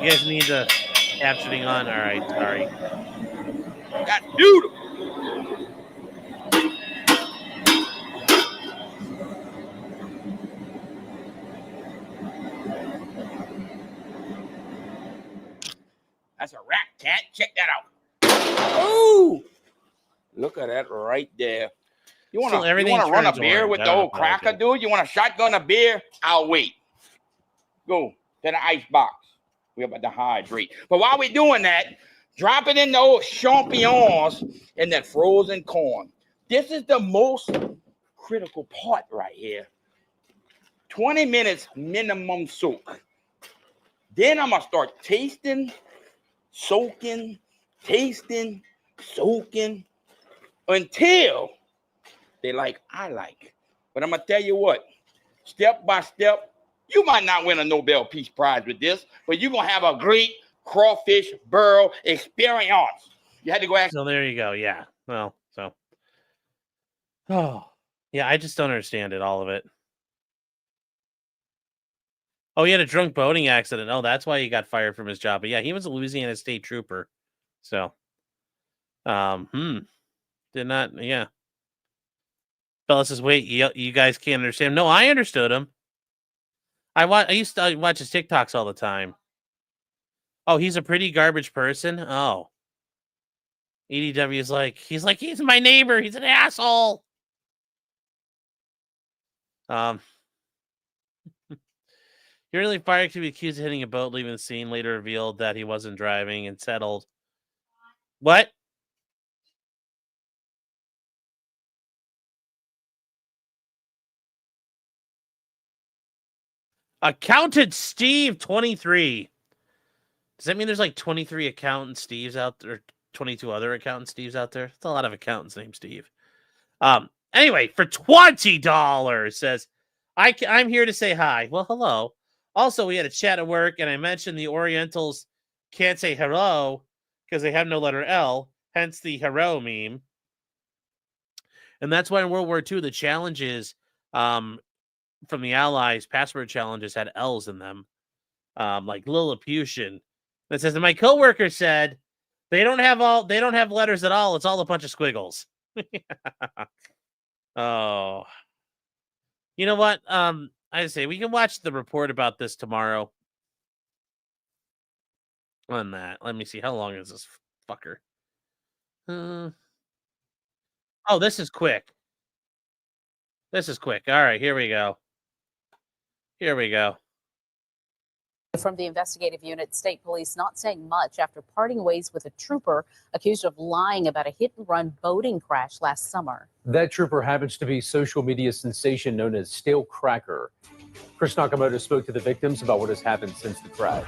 You guys need the captioning on? All right, sorry. That's beautiful. That's a rat cat. Check that out. Ooh. Look at that right there. You want to run a beer with the old cracker, dude? You want to shotgun a beer? I'll wait. Go to the ice box. We're about to hydrate. But while we're doing that, drop it in the old champignons and that frozen corn. This is the most critical part right here. 20 minutes minimum soak. Then I'm going to start tasting, soaking, tasting, soaking until they like, I like. But I'm going to tell you what, step by step, you might not win a Nobel Peace Prize with this, but you're going to have a great crawfish burrow experience. You had to go ask. So there you go. Yeah. Well, so. Oh, yeah. I just don't understand it, all of it. Oh, he had a drunk boating accident. Oh, that's why he got fired from his job. But yeah, he was a Louisiana State Trooper. So, did not, yeah. Fella says, wait, you guys can't understand him. No, I understood him. I used to watch his TikToks all the time. Oh, he's a pretty garbage person? Oh. EDW is like, he's my neighbor. He's an asshole. He really fired to be accused of hitting a boat, leaving the scene. Later revealed that he wasn't driving and settled. What? Accountant Steve, 23. Does that mean there's like 23 accountant Steves out there? 22 other accountant Steves out there? That's a lot of accountants named Steve. Anyway, for $20, says, I'm here to say hi. Well, hello. Also, we had a chat at work, and I mentioned the Orientals can't say hello because they have no letter L, hence the hero meme. And that's why in World War II, the challenges from the Allies, password challenges had L's in them, like Lilliputian. That says, and my coworker said they don't have letters at all. It's all a bunch of squiggles. Oh, you know what? I say we can watch the report about this tomorrow. On that, let me see. How long is this fucker? Oh, this is quick. This is quick. All right, here we go. Here we go. From the investigative unit, state police not saying much after parting ways with a trooper accused of lying about a hit-and-run boating crash last summer. That trooper happens to be social media sensation known as Stale Cracker. Chris Nakamoto spoke to the victims about what has happened since the crash.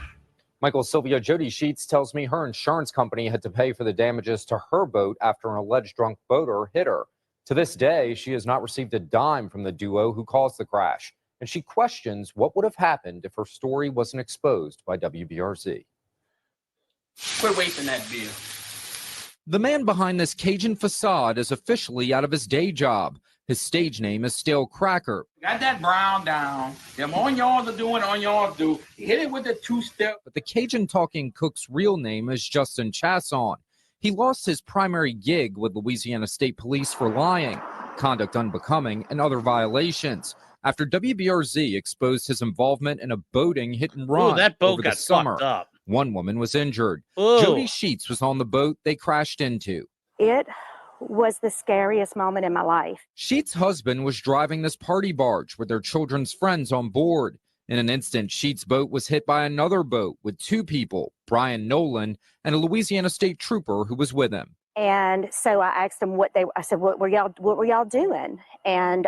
Michael, Sylvia, Jody Sheets tells me her insurance company had to pay for the damages to her boat after an alleged drunk boater hit her. To this day, she has not received a dime from the duo who caused the crash, and she questions what would have happened if her story wasn't exposed by WBRZ. Quit wasting that beer. The man behind this Cajun facade is officially out of his day job. His stage name is Stale Cracker. Got that brown down. Them on y'all are doing on y'all do. Hit it with the two-step. But the Cajun talking cook's real name is Justin Chasson. He lost his primary gig with Louisiana State Police for lying, conduct unbecoming, and other violations after WBRZ exposed his involvement in a boating hit and run. Ooh, that boat over got the summer. fucked up. One woman was injured. Ooh. Jody Sheets was on the boat they crashed into. It was the scariest moment in my life. Sheets' husband was driving this party barge with their children's friends on board. In an instant, Sheets' boat was hit by another boat with two people, Brian Nolan and a Louisiana State Trooper who was with him. And so I asked them I said, what were y'all doing? And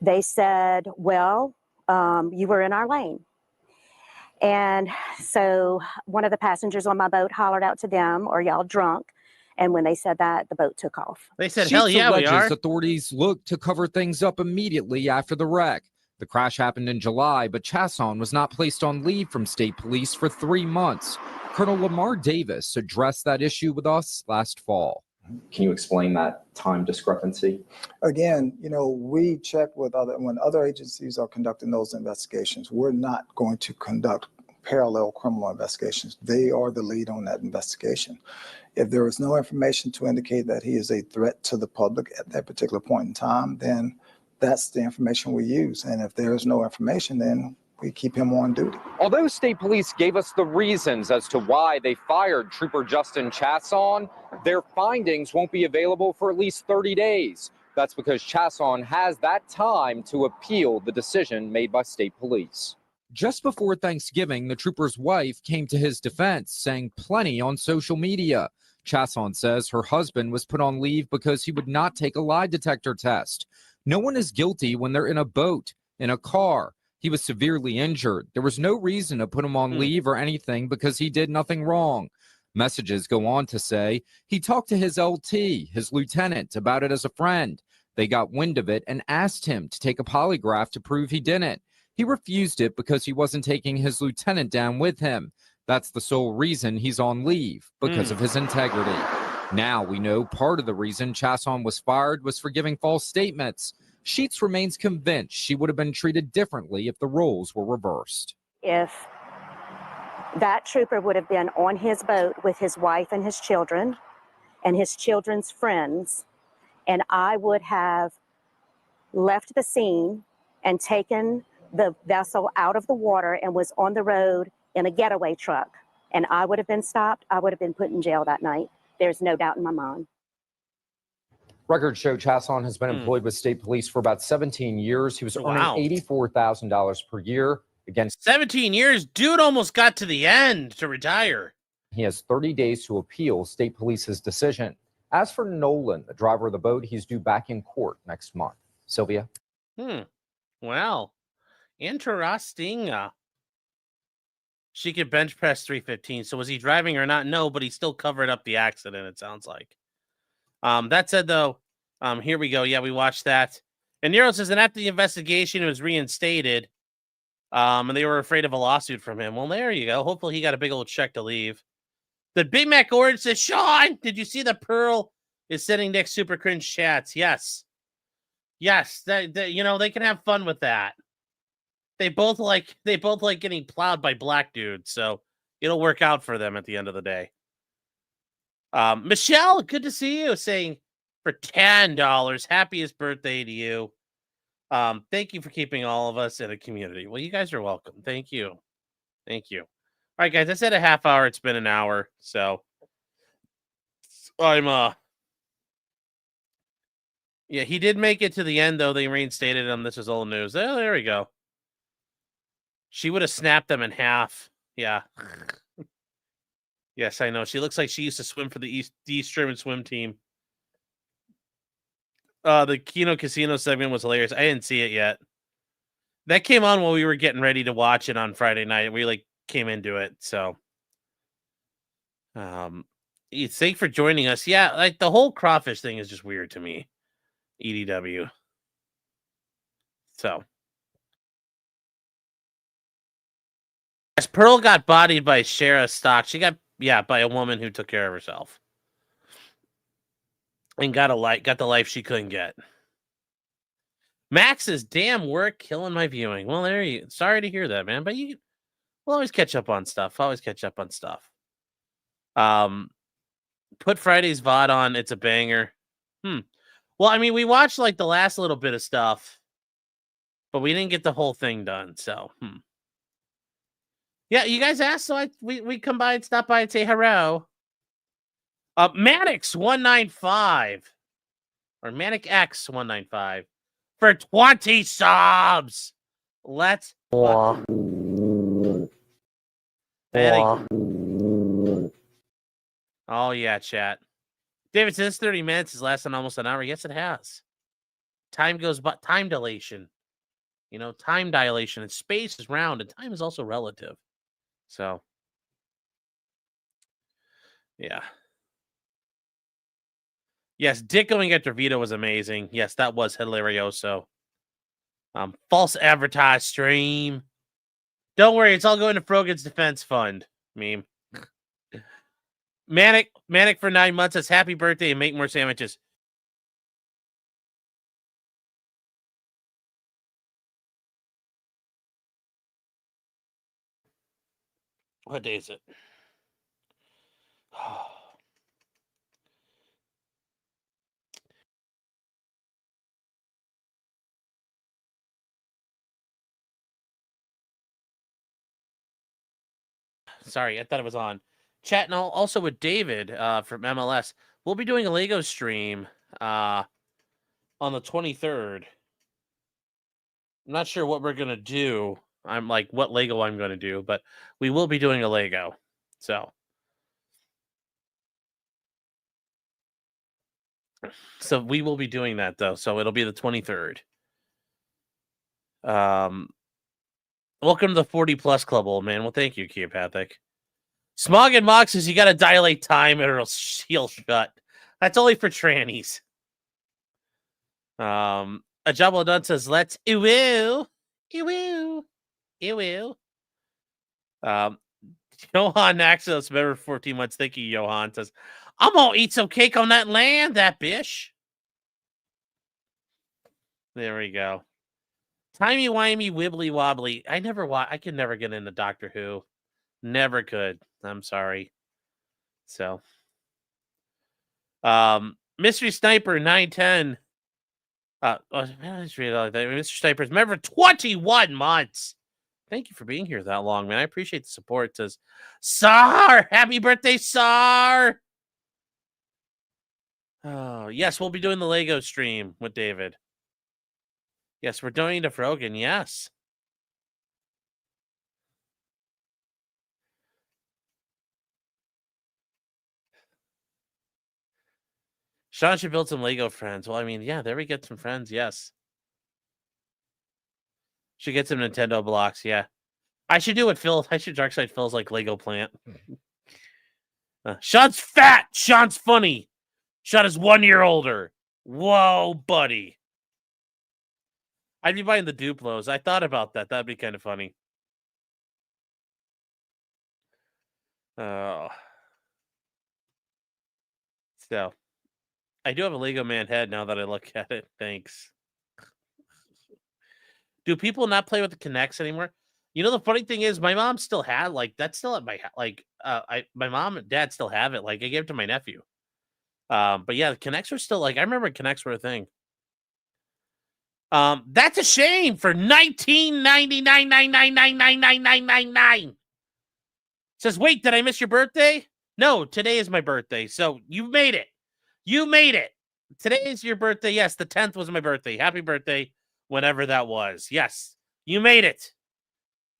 they said, well, you were in our lane. And so one of the passengers on my boat hollered out to them, "Are y'all drunk?" And when they said that, the boat took off. They said, Sheets hell yeah, we are. Authorities looked to cover things up immediately after the wreck. The crash happened in July, but Chasson was not placed on leave from state police for 3 months. Colonel Lamar Davis addressed that issue with us last fall. Can you explain that time discrepancy? Again, we check with when other agencies are conducting those investigations, we're not going to conduct parallel criminal investigations. They are the lead on that investigation. If there is no information to indicate that he is a threat to the public at that particular point in time, then that's the information we use. And if there is no information, then we keep him on duty. Although state police gave us the reasons as to why they fired Trooper Justin Chasson, their findings won't be available for at least 30 days. That's because Chasson has that time to appeal the decision made by state police. Just before Thanksgiving, the trooper's wife came to his defense, saying plenty on social media. Chasson says her husband was put on leave because he would not take a lie detector test. No one is guilty when they're in a boat, in a car. He was severely injured. There was no reason to put him on leave or anything because he did nothing wrong. Messages go on to say he talked to his LT, his lieutenant, about it as a friend. They got wind of it and asked him to take a polygraph to prove he didn't. He refused it because he wasn't taking his lieutenant down with him. That's the sole reason he's on leave, because of his integrity. Now we know part of the reason Chasson was fired was for giving false statements. Sheets remains convinced she would have been treated differently if the roles were reversed. If that trooper would have been on his boat with his wife and his children and his children's friends, and I would have left the scene and taken the vessel out of the water and was on the road in a getaway truck and I would have been stopped, I would have been put in jail that night. There's no doubt in my mind. Records show Chasson has been employed with state police for about 17 years. He was earning $84,000 per year. Again, 17 years? Dude almost got to the end to retire. he has 30 days to appeal state police's decision. As for Nolan, the driver of the boat, he's due back in court next month. Sylvia? Well, interesting. She could bench press 315. So was he driving or not? No, but he still covered up the accident, it sounds like. That said, though, here we go. Yeah, we watched that. And Nero says that after the investigation, it was reinstated. And they were afraid of a lawsuit from him. Well, there you go. Hopefully he got a big old check to leave. The Big Mac Orange says, Sean, did you see the Pearl is sitting next Super Cringe chats? Yes. Yes. They can have fun with that. They both like getting plowed by black dudes, so it'll work out for them at the end of the day. Michelle, good to see you, saying for $10, happiest birthday to you. Thank you for keeping all of us in a community. Well, you guys are welcome. Thank you. Thank you. All right, guys, I said a half hour. It's been an hour, so I'm yeah, he did make it to the end, though. They reinstated him. This is old news. Oh, there we go. She would have snapped them in half. Yeah. Yes, I know. She looks like she used to swim for the East German swim team. The Kino Casino segment was hilarious. I didn't see it yet. That came on while we were getting ready to watch it on Friday night. We came into it. So thank you for joining us. Yeah, the whole Crawfish thing is just weird to me. EDW. So as Pearl got bodied by Shara Stock, she got by a woman who took care of herself. And got the life she couldn't get. Max says, damn work killing my viewing. Well, there you sorry to hear that, man. But we'll always catch up on stuff. Put Friday's VOD on, it's a banger. Well, I mean, we watched the last little bit of stuff, but we didn't get the whole thing done. So yeah, you guys asked, so we come by and stop by and say hello. Mannix 195 or Manic X 195 for 20 subs. Let's Manic. Oh yeah, chat. David says 30 minutes has lasted almost an hour. Yes, it has. Time goes by. Time dilation. Time dilation. And space is round, and time is also relative. So, yeah. Yes, Dick going after Vito was amazing. Yes, that was hilarioso. False advertised stream. Don't worry, it's all going to Frogan's Defense Fund. Meme. Manic for 9 months says happy birthday and make more sandwiches. What day is it? Sorry, I thought it was on. Chatting also with David from MLS. We'll be doing a Lego stream on the 23rd. I'm not sure what we're going to do. I'm what Lego I'm going to do, but we will be doing a Lego. So we will be doing that, though. So it'll be the 23rd. Welcome to the 40+ club, old man. Well, thank you, Keopathic. Smog and Mox says you got to dilate time or it'll seal shut. That's only for trannies. Ajabo Dunn says, let's ew. Johan Naxos, member 14 months. Thank you, Johan. Says, I'm going to eat some cake on that land, that bish. There we go. Timey-wimey, wibbly-wobbly. I could never get into Doctor Who. Never could. I'm sorry. So. Mystery Sniper 910. Mystery Sniper's member 21 months. Thank you for being here that long, man. I appreciate the support. It says, Sar, happy birthday, Sar. Oh, yes, we'll be doing the Lego stream with David. Yes, we're donating to Frogan. Yes. Sean should build some Lego friends. Well, I mean, yeah, there we get some friends. Yes. Should get some Nintendo blocks. Yeah. I should do what Phil. I should Darkside Phil's like Lego plant. Sean's fat. Sean's funny. Sean is 1 year older. Whoa, buddy. I'd be buying the Duplos. I thought about that. That'd be kind of funny. Oh. So, I do have a Lego man head now that I look at it. Thanks. Do people not play with the Kinects anymore? You know, the funny thing is, my mom still had like that's still at my my mom and dad still have it. Like I gave it to my nephew. But yeah, the Kinects are still like I remember Kinects were a thing. That's a shame for 1999. Says, wait, did I miss your birthday? No, today is my birthday. So you made it. You made it. Today is your birthday. Yes, the 10th was my birthday. Happy birthday, whenever that was. Yes, you made it.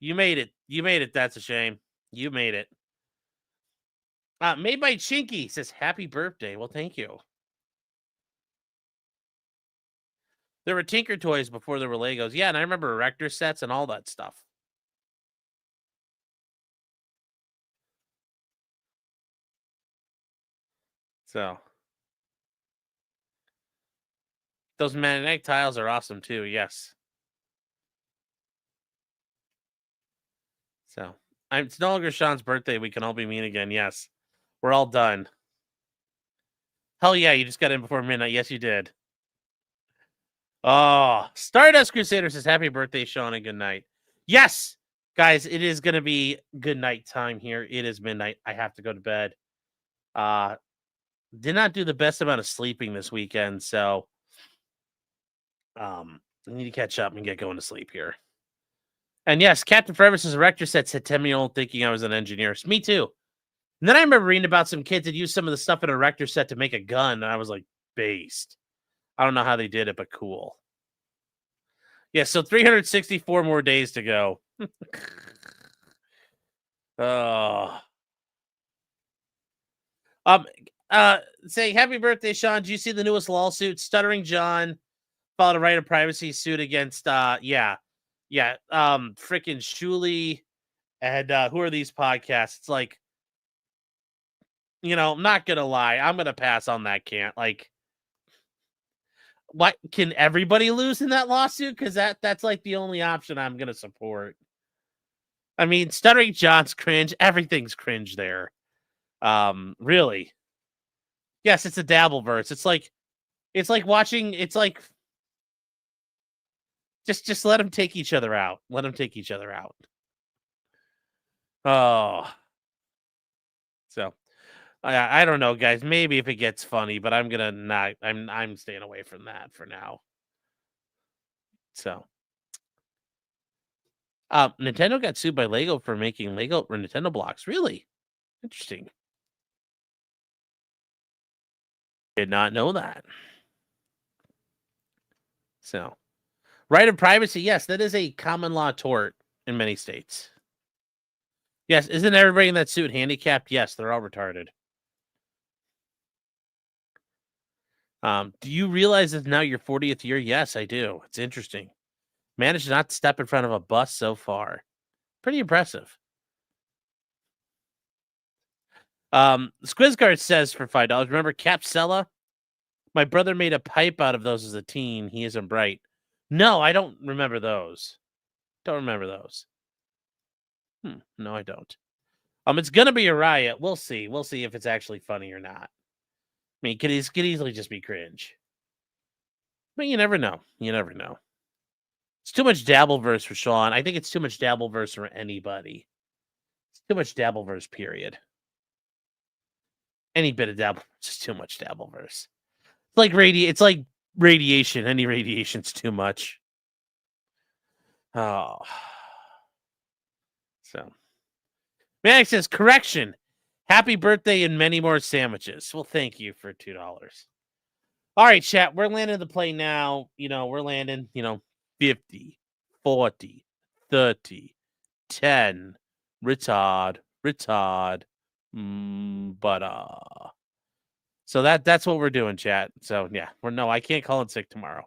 You made it. You made it. That's a shame. You made it. Made by Chinky says, happy birthday. Well, thank you. There were Tinker toys before there were Legos. Yeah, and I remember Erector sets and all that stuff. So. Those magnetic tiles are awesome too, yes. So, it's no longer Sean's birthday. We can all be mean again, yes. We're all done. Hell yeah, you just got in before midnight. Yes, you did. Oh, Stardust Crusader says, happy birthday, Sean, and good night. Yes, guys, it is going to be good night time here. It is midnight. I have to go to bed. Did not do the best amount of sleeping this weekend, so I need to catch up and get going to sleep here. And yes, Captain Forever says Erector sets hit 10-year-old thinking I was an engineer. Me too. And then I remember reading about some kids that used some of the stuff in a Erector set to make a gun, and I was like, based. I don't know how they did it, but cool. Yeah, so 364 more days to go. Say happy birthday, Sean. Did you see the newest lawsuit? Stuttering John filed a right of privacy suit against freaking Shuli and who are these podcasts? It's like, you know, I'm not gonna lie, I'm gonna pass on that. Can't like, what can everybody lose in that lawsuit? Because that's like the only option I'm gonna support. I mean, Stuttering John's cringe. Everything's cringe there. Really. Yes, it's a Dabbleverse. It's like watching. It's like just let them take each other out. Let them take each other out. Oh, so I don't know, guys. Maybe if it gets funny, but I'm gonna not. I'm staying away from that for now. So, Nintendo got sued by Lego for making Lego or Nintendo blocks. Really interesting. Did not know that. So, right of privacy. Yes, that is a common law tort in many states. Yes, isn't everybody in that suit handicapped? Yes, they're all retarded. Do you realize it's now your 40th year? Yes, I do. It's interesting. Managed not to step in front of a bus so far. Pretty impressive. Squizguard says for $5. Remember Capsella? My brother made a pipe out of those as a teen. He isn't bright. No, I don't remember those. Don't remember those. No, I don't. It's gonna be a riot. We'll see. We'll see if it's actually funny or not. I mean, it could easily just be cringe. But you never know. You never know. It's too much Dabbleverse for Sean. I think it's too much Dabbleverse for anybody. It's too much Dabbleverse, period. Any bit of Dabbleverse is too much Dabbleverse. It's like radiation. Any radiation's too much. Oh. So, Manic says, correction. Happy birthday and many more sandwiches. Well, thank you for $2. All right, chat. We're landing the plane now. We're landing, 50, 40, 30, 10, retard. So that's what we're doing, chat. So yeah, I can't call in sick tomorrow.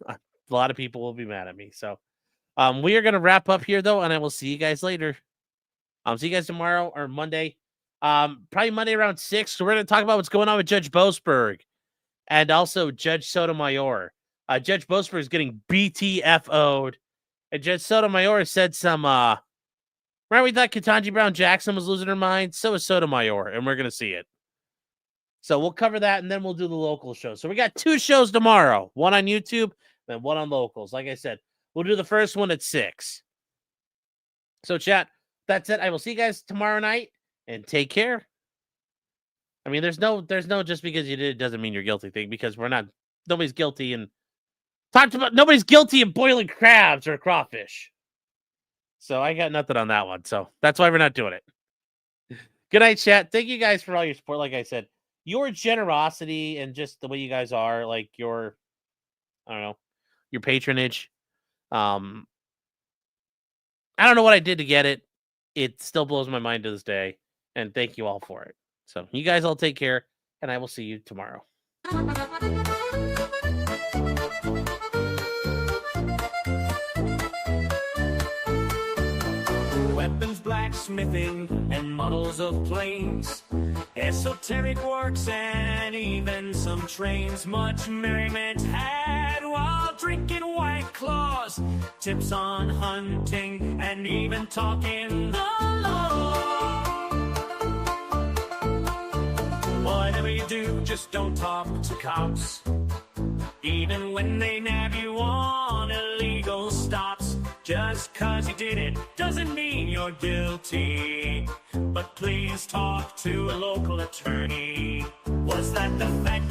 A lot of people will be mad at me. So we are gonna wrap up here though, and I will see you guys later. See you guys tomorrow or Monday. Probably Monday around 6. So we're gonna talk about what's going on with Judge Boasberg and also Judge Sotomayor. Judge Boasberg is getting BTFO'd, and Judge Sotomayor said some remember we thought Ketanji Brown Jackson was losing her mind? So is Sotomayor, and we're gonna see it. So we'll cover that, and then we'll do the local show. So we got 2 shows tomorrow, one on YouTube, then one on locals. Like I said, we'll do the first one at 6. So chat, that's it. I will see you guys tomorrow night, and take care. I mean, there's no just because you did it doesn't mean you're guilty thing, because nobody's guilty and nobody's guilty of boiling crabs or crawfish. So I got nothing on that one. So that's why we're not doing it. Good night, chat. Thank you guys for all your support. Like I said, your generosity and just the way you guys are, like your patronage. I don't know what I did to get it. It still blows my mind to this day. And thank you all for it. So you guys all take care, and I will see you tomorrow. Weapons, blacksmithing, and models of planes, esoteric works, and even some trains. Much merriment had while drinking White Claws, tips on hunting, and even talking the law. Whatever you do, just don't talk to cops, even when they nab you on illegal stops. Just 'cause you did it doesn't mean you're guilty, but please talk to a local attorney. Was that the fact